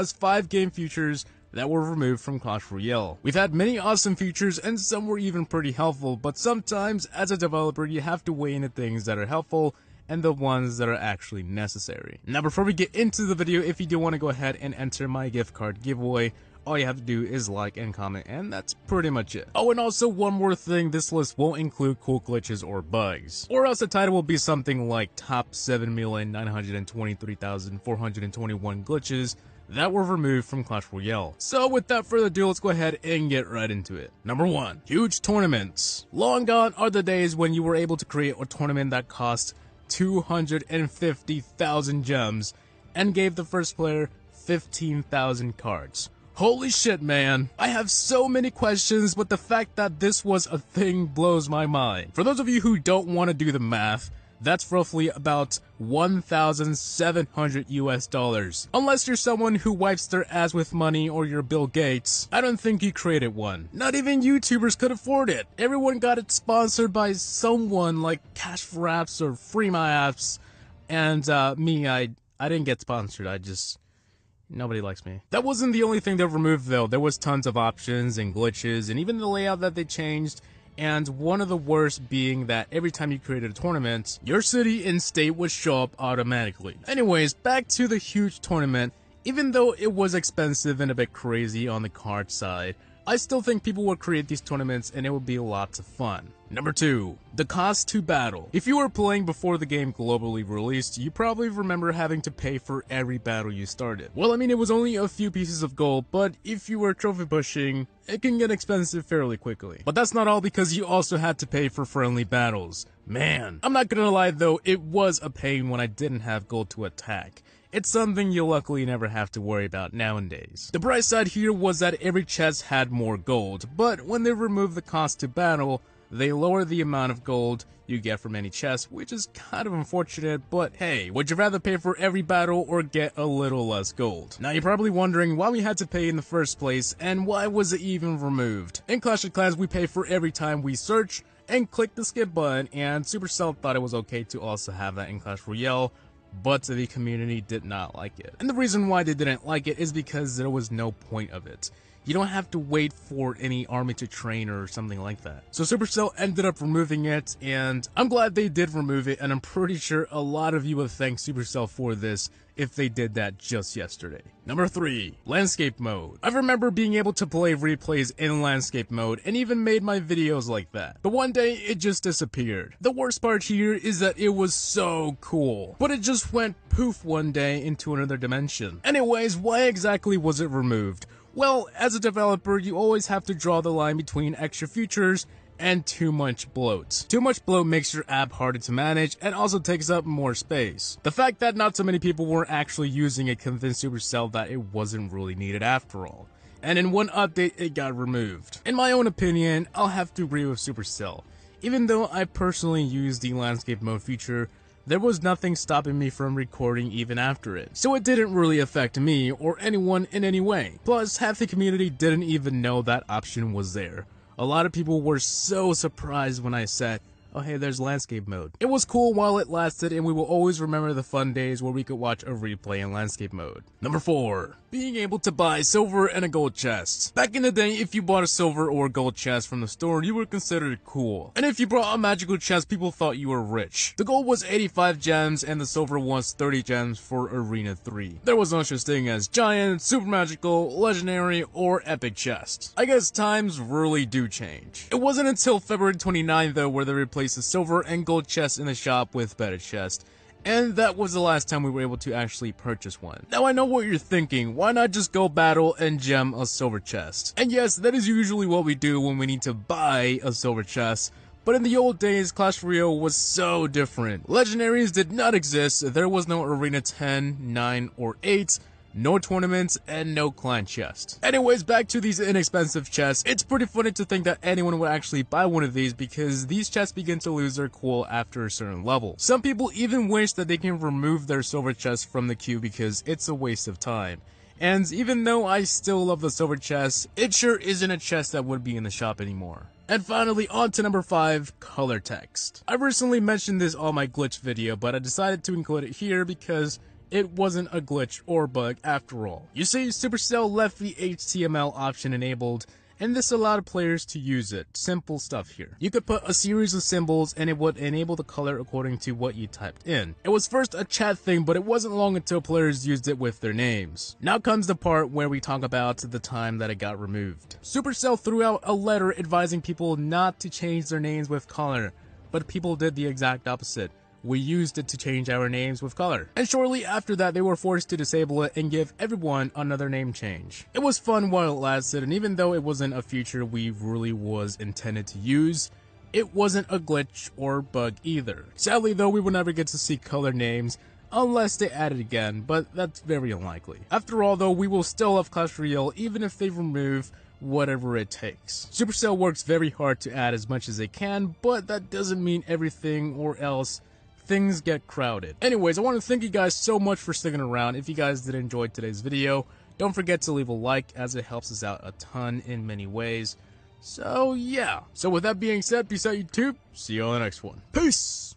us 5 game features that were removed from Clash Royale. We've had many awesome features and some were even pretty helpful, but sometimes as a developer you have to weigh in the things that are helpful and the ones that are actually necessary. Now before we get into the video, if you do want to go ahead and enter my gift card giveaway, all you have to do is like and comment, and that's pretty much it. Oh, and also one more thing, this list won't include cool glitches or bugs, or else the title will be something like top 7,923,421 glitches that were removed from Clash Royale. So without further ado, let's go ahead and get right into it. Number 1. Huge tournaments. Long gone are the days when you were able to create a tournament that cost 250,000 gems and gave the first player 15,000 cards. Holy shit, man. I have so many questions, but the fact that this was a thing blows my mind. For those of you who don't want to do the math, that's roughly about $1,700 US. Unless you're someone who wipes their ass with money or you're Bill Gates, I don't think you created one. Not even YouTubers could afford it. Everyone got it sponsored by someone like Cash for Apps or Free My Apps. And me, I didn't get sponsored. Nobody likes me. That wasn't the only thing they removed though. There was tons of options and glitches and even the layout that they changed. And one of the worst being that every time you created a tournament, your city and state would show up automatically. Anyways, back to the huge tournament. Even though it was expensive and a bit crazy on the card side, I still think people would create these tournaments and it would be lots of fun. Number 2. The cost to battle. If you were playing before the game globally released, you probably remember having to pay for every battle you started. Well, I mean, it was only a few pieces of gold, but if you were trophy pushing, it can get expensive fairly quickly. But that's not all, because you also had to pay for friendly battles. Man, I'm not gonna lie though, it was a pain when I didn't have gold to attack. It's something you'll luckily never have to worry about nowadays. The bright side here was that every chest had more gold, but when they removed the cost to battle, they lowered the amount of gold you get from any chest, which is kind of unfortunate, but hey, would you rather pay for every battle or get a little less gold? Now you're probably wondering why we had to pay in the first place, and why was it even removed? In Clash of Clans, we pay for every time we search and click the skip button, and Supercell thought it was okay to also have that in Clash Royale, but the community did not like it. And the reason why they didn't like it is because there was no point of it. You don't have to wait for any army to train or something like that. So Supercell ended up removing it, and I'm glad they did remove it, and I'm pretty sure a lot of you would thank Supercell for this if they did that just yesterday. Number 3. Landscape mode. I remember being able to play replays in landscape mode and even made my videos like that. But one day it just disappeared. The worst part here is that it was so cool, but it just went poof one day into another dimension. Anyways, why exactly was it removed? Well, as a developer, you always have to draw the line between extra features and too much bloat. Too much bloat makes your app harder to manage and also takes up more space. The fact that not so many people were actually using it convinced Supercell that it wasn't really needed after all. And in one update, it got removed. In my own opinion, I'll have to agree with Supercell. Even though I personally used the landscape mode feature, there was nothing stopping me from recording even after it, so it didn't really affect me or anyone in any way. Plus, half the community didn't even know that option was there. A lot of people were so surprised when I said, oh hey, there's landscape mode. It was cool while it lasted, and we will always remember the fun days where we could watch a replay in landscape mode. Number 4. Being able to buy silver and a gold chest. Back in the day, if you bought a silver or gold chest from the store, you were considered cool. And if you brought a magical chest, people thought you were rich. The gold was 85 gems and the silver was 30 gems for Arena 3. There was no such thing as giant, super magical, legendary, or epic chest. I guess times really do change. It wasn't until February 29 though where they replaced the silver and gold chests in the shop with better chests, and that was the last time we were able to actually purchase one. Now I know what you're thinking, why not just go battle and gem a silver chest? And yes, that is usually what we do when we need to buy a silver chest, but in the old days, Clash Royale was so different. Legendaries did not exist, there was no Arena 10, 9, or 8, no tournaments, and no clan chests. Anyways, back to these inexpensive chests. It's pretty funny to think that anyone would actually buy one of these because these chests begin to lose their cool after a certain level. Some people even wish that they can remove their silver chests from the queue because it's a waste of time. And even though I still love the silver chest, it sure isn't a chest that would be in the shop anymore. And finally, on to number 5, color text. I recently mentioned this on my glitch video, but I decided to include it here because it wasn't a glitch or bug after all. You see, Supercell left the HTML option enabled, and this allowed players to use it. Simple stuff here. You could put a series of symbols and it would enable the color according to what you typed in. It was first a chat thing, but it wasn't long until players used it with their names. Now comes the part where we talk about the time that it got removed. Supercell threw out a letter advising people not to change their names with color, but people did the exact opposite. We used it to change our names with color. And shortly after that, they were forced to disable it and give everyone another name change. It was fun while it lasted, and even though it wasn't a feature we really was intended to use, it wasn't a glitch or bug either. Sadly though, we will never get to see color names unless they add it again, but that's very unlikely. After all though, we will still have Clash Royale even if they remove whatever it takes. Supercell works very hard to add as much as they can, but that doesn't mean everything, or else things get crowded. Anyways, I want to thank you guys so much for sticking around. If you guys did enjoy today's video, don't forget to leave a like as it helps us out a ton in many ways. So yeah. So with that being said, peace out YouTube. See you on the next one. Peace!